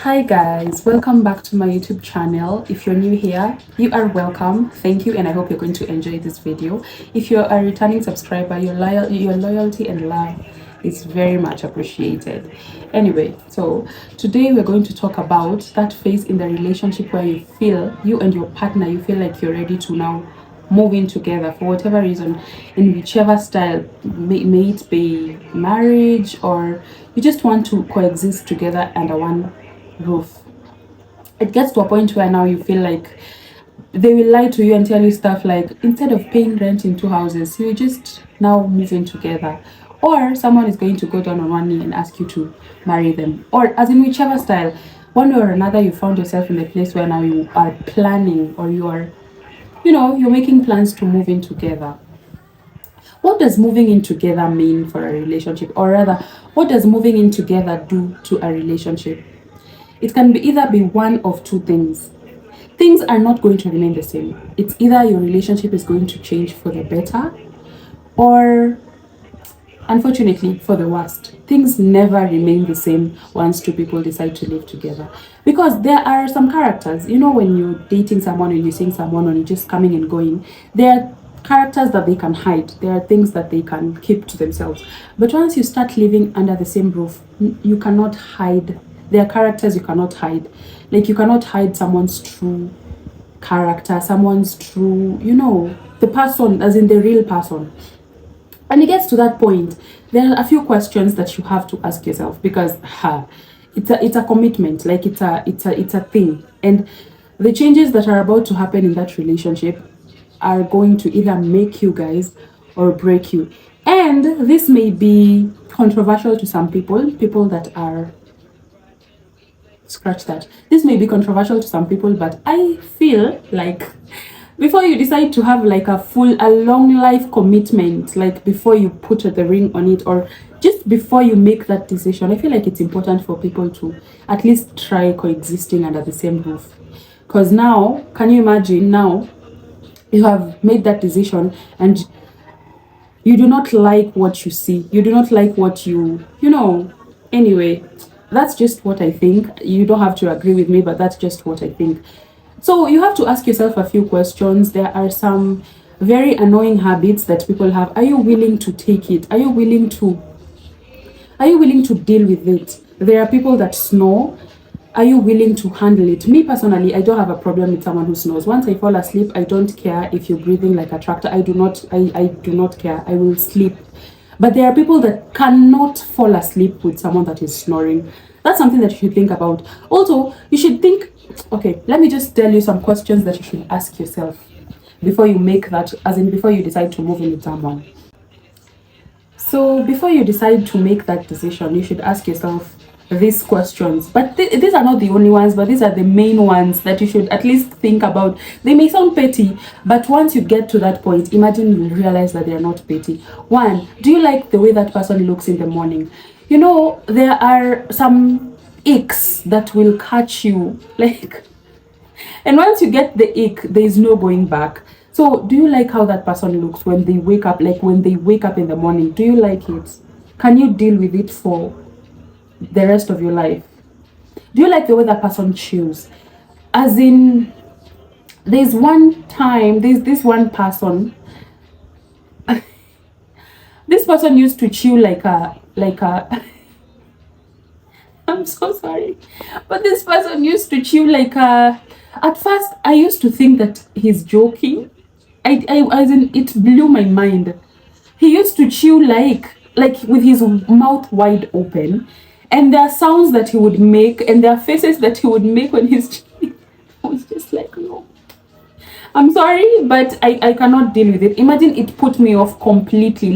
Hi guys, welcome back to my YouTube channel. If you're new here, you are welcome. Thank you, and I hope you're going to enjoy this video. If you're a returning subscriber, your loyalty and love is very much appreciated. Anyway, so today we're going to talk about that phase in the relationship where you and your partner, you feel like you're ready to now move in together for whatever reason, in whichever style, may it be marriage or you just want to coexist together under one roof. It gets to a point where now you feel like they will lie to you and tell you stuff like, instead of paying rent in two houses, you just now move in together. Or someone is going to go down on one knee and ask you to marry them. Or as in whichever style, one way or another, you found yourself in a place where now you are planning, or you're making plans to move in together. What does moving in together mean for a relationship? Or rather, what does moving in together do to a relationship? It can either be one of two things. Things are not going to remain the same. It's either your relationship is going to change for the better, or unfortunately for the worst. Things never remain the same once two people decide to live together. Because there are some characters, when you're dating someone and you're seeing someone and you're just coming and going, there are characters that they can hide. There are things that they can keep to themselves. But once you start living under the same roof, you cannot hide. There are characters you cannot hide. Like, you cannot hide someone's true character, someone's true, the person, as in the real person. And it gets to that point, there are a few questions that you have to ask yourself, because it's a commitment, like it's a thing. And the changes that are about to happen in that relationship are going to either make you guys or break you. And this may be controversial to some people that are, scratch that. This may be controversial to some people, but I feel like before you decide to have like a long life commitment, like before you put the ring on it, or just before you make that decision, I feel like it's important for people to at least try coexisting under the same roof. Because now, can you imagine, now you have made that decision and you do not like what you see, you do not like what anyway, that's just what I think. You don't have to agree with me, but that's just what I think. So you have to ask yourself a few questions. There are some very annoying habits that people have. Are you willing to take it? Are you willing to deal with it? There are people that snore. Are you willing to handle it? Me personally, I don't have a problem with someone who snores. Once I fall asleep, I don't care if you're breathing like a tractor. I do not care. I will sleep. But there are people that cannot fall asleep with someone that is snoring. That's something that you should think about. Also, you should think, okay, let me just tell you some questions that you should ask yourself before you make that, as in before you decide to move in with someone. So before you decide to make that decision, you should ask yourself these questions. But these are not the only ones, but these are the main ones that you should at least think about. They may sound petty, but once you get to that point, imagine you realize that they are not petty. One, do you like the way that person looks in the morning? There are some icks that will catch you, like, and once you get the ick, there is no going back. So do you like how that person looks when they wake up, like when they wake up in the morning? Do you like it? Can you deal with it for the rest of your life? Do you like the way that person chews? As in, there's this one person, this person used to chew like a I'm so sorry, but this person used to chew like a, at first I used to think that he's joking. As in, it blew my mind. He used to chew like with his mouth wide open, and there are sounds that he would make, and there are faces that he would make when he's chewing. I was just like, no, I'm sorry, but I cannot deal with it. Imagine, it put me off completely,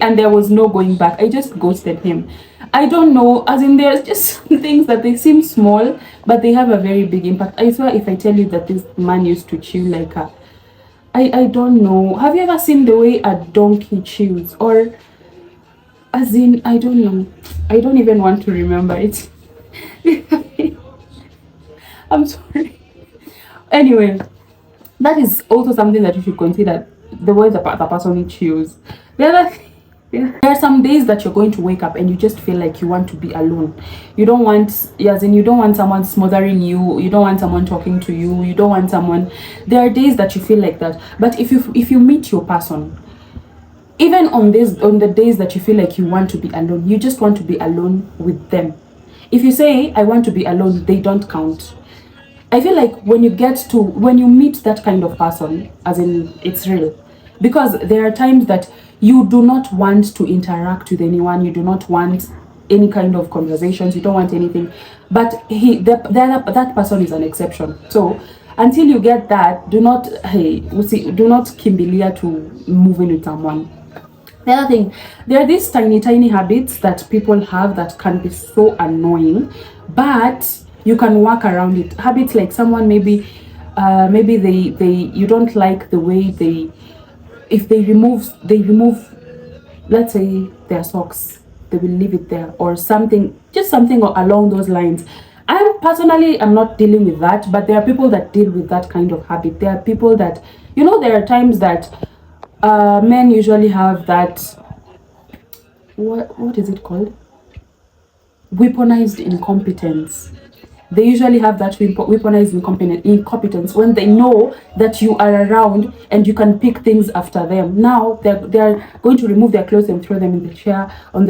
and there was no going back. I just ghosted him. I don't know, as in, there's just things that they seem small, but they have a very big impact. I swear, if I tell you that this man used to chew like a, I don't know. Have you ever seen the way a donkey chews? Or, as in, I don't know. I don't even want to remember it. I'm sorry. Anyway, that is also something that you should consider, the way the person chews. The other thing, Yeah. There are some days that you're going to wake up and you just feel like you want to be alone. You don't want, as in, you don't want someone smothering you. You don't want someone talking to you. You don't want someone. There are days that you feel like that. But if you meet your person, even on the days that you feel like you want to be alone, you just want to be alone with them. If you say I want to be alone, they don't count. I feel like when you meet that kind of person, as in it's real, because there are times that you do not want to interact with anyone, you do not want any kind of conversations, you don't want anything, but that person is an exception. So until you get that, do not kimbilia to moving with someone. The other thing, there are these tiny habits that people have that can be so annoying, but you can work around it. Habits like someone maybe they you don't like the way if they remove, let's say, their socks, they will leave it there, or just something along those lines. I'm not dealing with that, but there are people that deal with that kind of habit. There are people that, there are times that men usually have that, what is it called, weaponized incompetence. They usually have that weaponized incompetence when they know that you are around and you can pick things after them. Now they're going to remove their clothes and throw them in the chair or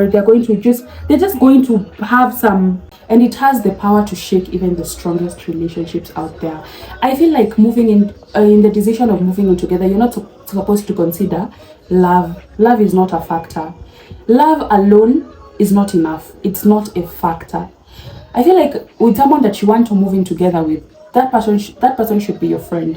they're just going to have some, and it has the power to shake even the strongest relationships out there. I feel like moving in the decision of moving in together, you're not supposed to consider love. Love is not a factor. Love alone is not enough. It's not a factor. I feel like with someone that you want to move in together with, that person should be your friend.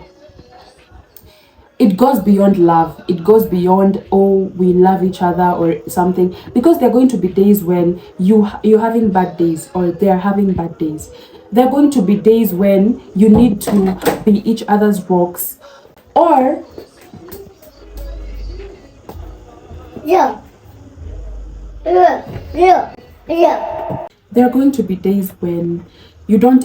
It goes beyond love. It goes beyond, oh, we love each other or something, because there are going to be days when you're having bad days or they're having bad days. There are going to be days when you need to be each other's rocks, or yeah. There are going to be days when you don't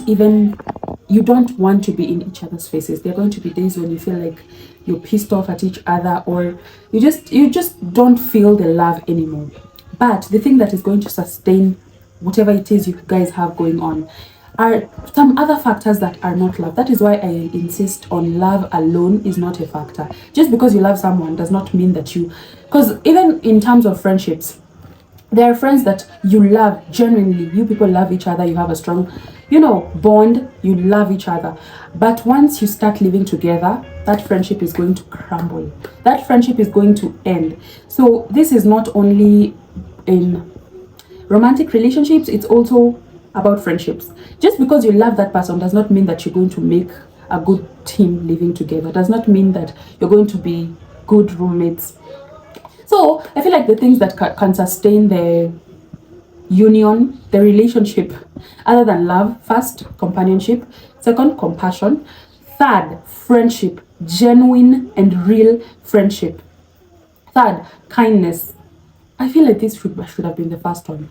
want to be in each other's faces. There are going to be days when you feel like you're pissed off at each other, or you just don't feel the love anymore. But the thing that is going to sustain whatever it is you guys have going on are some other factors that are not love. That is why I insist on love alone is not a factor. Just because you love someone does not mean that because even in terms of friendships, there are friends that you love genuinely. You people love each other. You have a strong, bond. You love each other. But once you start living together, that friendship is going to crumble. That friendship is going to end. So this is not only in romantic relationships, it's also about friendships. Just because you love that person does not mean that you're going to make a good team living together. Does not mean that you're going to be good roommates. So I feel like the things that can sustain the union, the relationship, other than love: first, companionship; second, compassion; third, friendship, genuine and real friendship; third, kindness. I feel like this should have been the first one.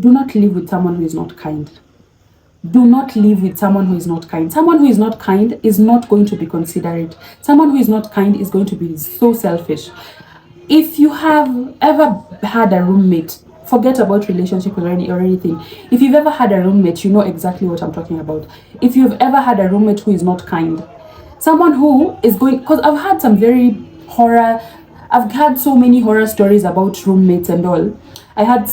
Do not live with someone who is not kind. Do not live with someone who is not kind. Someone who is not kind is not going to be considerate. Someone who is not kind is going to be so selfish. If you have ever had a roommate, forget about relationship or anything. If you've ever had a roommate, you know exactly what I'm talking about. If you've ever had a roommate who is not kind, someone who is because I've had so many horror stories about roommates and all. I had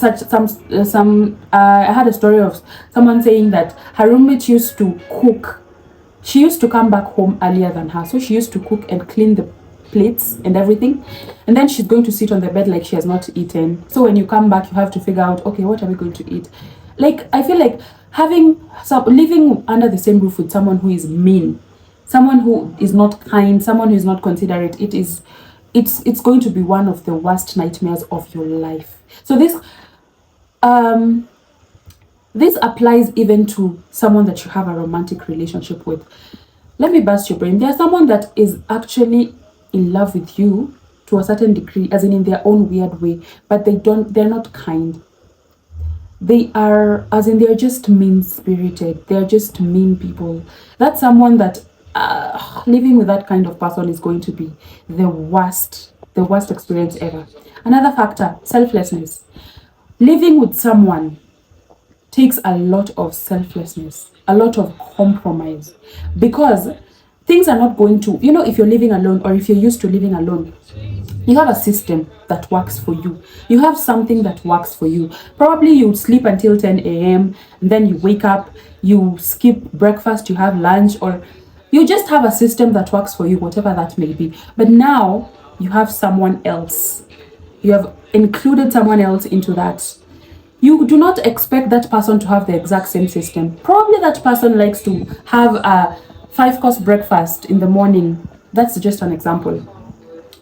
I had a story of someone saying that her roommate used to cook. She used to come back home earlier than her, so she used to cook and clean the plates and everything, and then she's going to sit on the bed like she has not eaten. So when you come back, you have to figure out, okay, what are we going to eat? Like, I feel like living under the same roof with someone who is mean, someone who is not kind, someone who is not considerate, it's going to be one of the worst nightmares of your life. So this applies even to someone that you have a romantic relationship with. Let me burst your brain. There's someone that is actually in love with you to a certain degree, as in their own weird way, but they're not kind. They're just mean-spirited. They're just mean people. That's someone that living with that kind of person is going to be the worst experience ever. Another factor, selflessness. Living with someone takes a lot of selflessness, a lot of compromise, because things are not going to, if you're living alone or if you're used to living alone, you have a system that works for you. You have something that works for you. Probably you sleep until 10 a.m. and then you wake up, you skip breakfast, you have lunch, or you just have a system that works for you, whatever that may be. But now you have someone else. You have included someone else into that. You do not expect that person to have the exact same system. Probably that person likes to have a 5-course breakfast in the morning. That's just an example.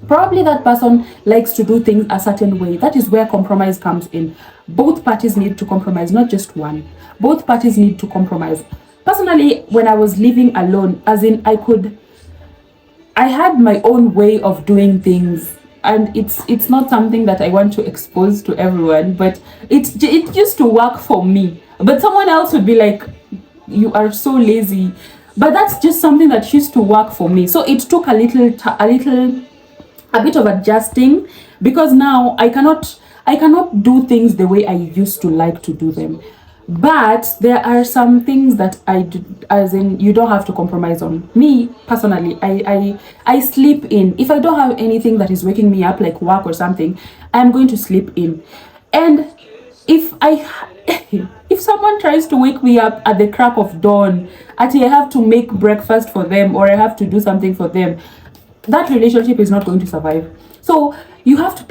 Probably that person likes to do things a certain way. That is where compromise comes in. Both parties need to compromise, not just one. Both parties need to compromise. Personally, when I was living alone, as in I had my own way of doing things, and it's not something that I want to expose to everyone, but it used to work for me. But someone else would be like, you are so lazy. But that's just something that used to work for me. So it took a bit of adjusting, because now I cannot do things the way I used to like to do them. But there are some things that I do, as in, you don't have to compromise on. Me personally, I sleep in. If I don't have anything that is waking me up, like work or something, I'm going to sleep in. And if if someone tries to wake me up at the crack of dawn, actually I have to make breakfast for them or I have to do something for them, that relationship is not going to survive. So you have to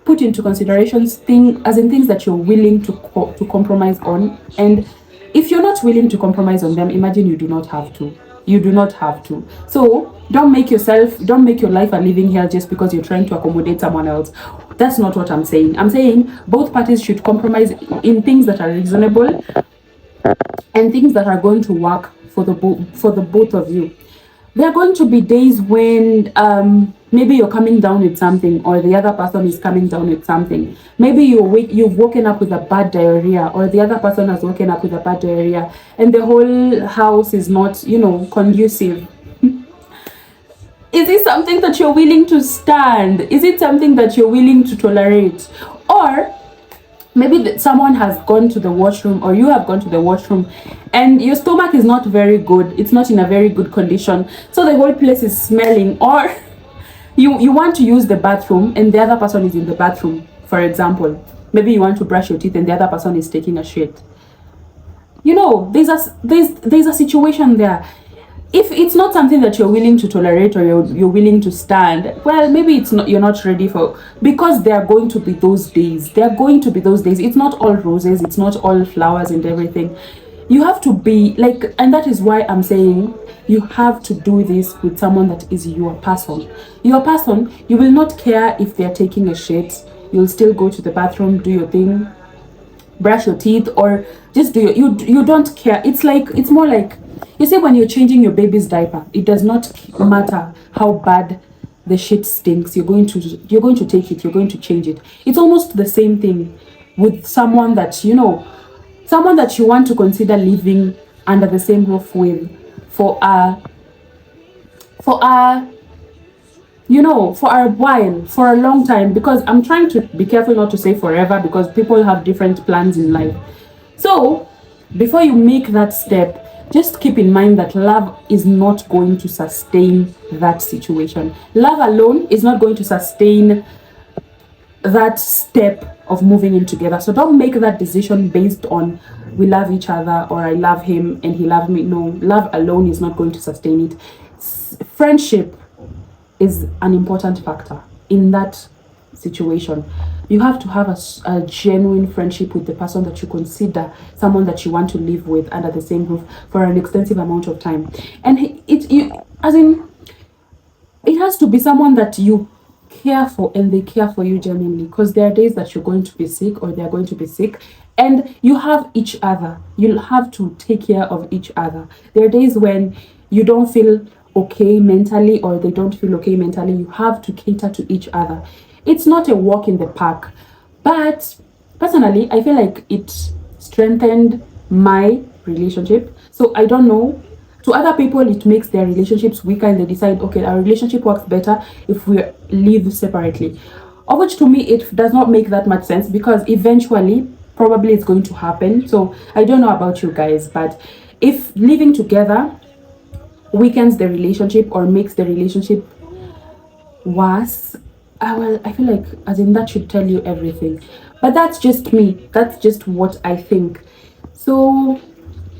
put into considerations things that you're willing to compromise on. And if you're not willing to compromise on them, imagine you do not have to. You do not have to. So don't make your life a living hell just because you're trying to accommodate someone else. That's not what I'm saying. I'm saying both parties should compromise in things that are reasonable and things that are going to work for the both of you. There are going to be days when maybe you're coming down with something, or the other person is coming down with something. Maybe you've woken up with a bad diarrhea, or the other person has woken up with a bad diarrhea, and the whole house is not, conducive. Is it something that you're willing to stand? Is it something that you're willing to tolerate? Or maybe someone has gone to the washroom, or you have gone to the washroom, and your stomach is not very good. It's not in a very good condition. So the whole place is smelling. Or you want to use the bathroom and the other person is in the bathroom, for example. Maybe you want to brush your teeth and the other person is taking a shit. There's a situation there. If it's not something that you're willing to tolerate or you're willing to stand, well, maybe you're not ready for, because there are going to be those days. It's not all roses, it's not all flowers and everything. You have to be like, and that is why I'm saying you have to do this with someone that is your person. Your person, you will not care if they're taking a shit. You'll still go to the bathroom, do your thing, brush your teeth, or just do you don't care. It's more like, you see, when you're changing your baby's diaper, it does not matter how bad the shit stinks. You're going to take it, you're going to change it. It's almost the same thing with someone that you want to consider living under the same roof with for a while, for a long time, because I'm trying to be careful not to say forever, because people have different plans in life. So before you make that step, just keep in mind that love is not going to sustain that situation. Love alone is not going to sustain that step of moving in together. So don't make that decision based on, we love each other, or I love him and he loved me. No, love alone is not going to sustain it. Friendship is an important factor in that situation. You have to have a genuine friendship with the person that you consider someone that you want to live with under the same roof for an extensive amount of time. And it has to be someone that you care for and they care for you genuinely, because there are days that you're going to be sick or they're going to be sick, and you have each other. You'll have to take care of each other. There are days when you don't feel okay mentally, or they don't feel okay mentally. You have to cater to each other. It's not a walk in the park, but personally, I feel like it strengthened my relationship. So I don't know, to other people it makes their relationships weaker, and they decide, okay, our relationship works better if we live separately. of which to me it does not make that much sense, because eventually probably it's going to happen. So I don't know about you guys, but if living together weakens the relationship or makes the relationship worse, I feel like, as in, that should tell you everything. But that's just me, that's just what I think. So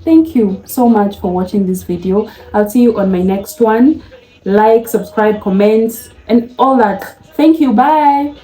thank you so much for watching this video. I'll see you on my next one. Like, subscribe, comment, and all that. Thank you. Bye.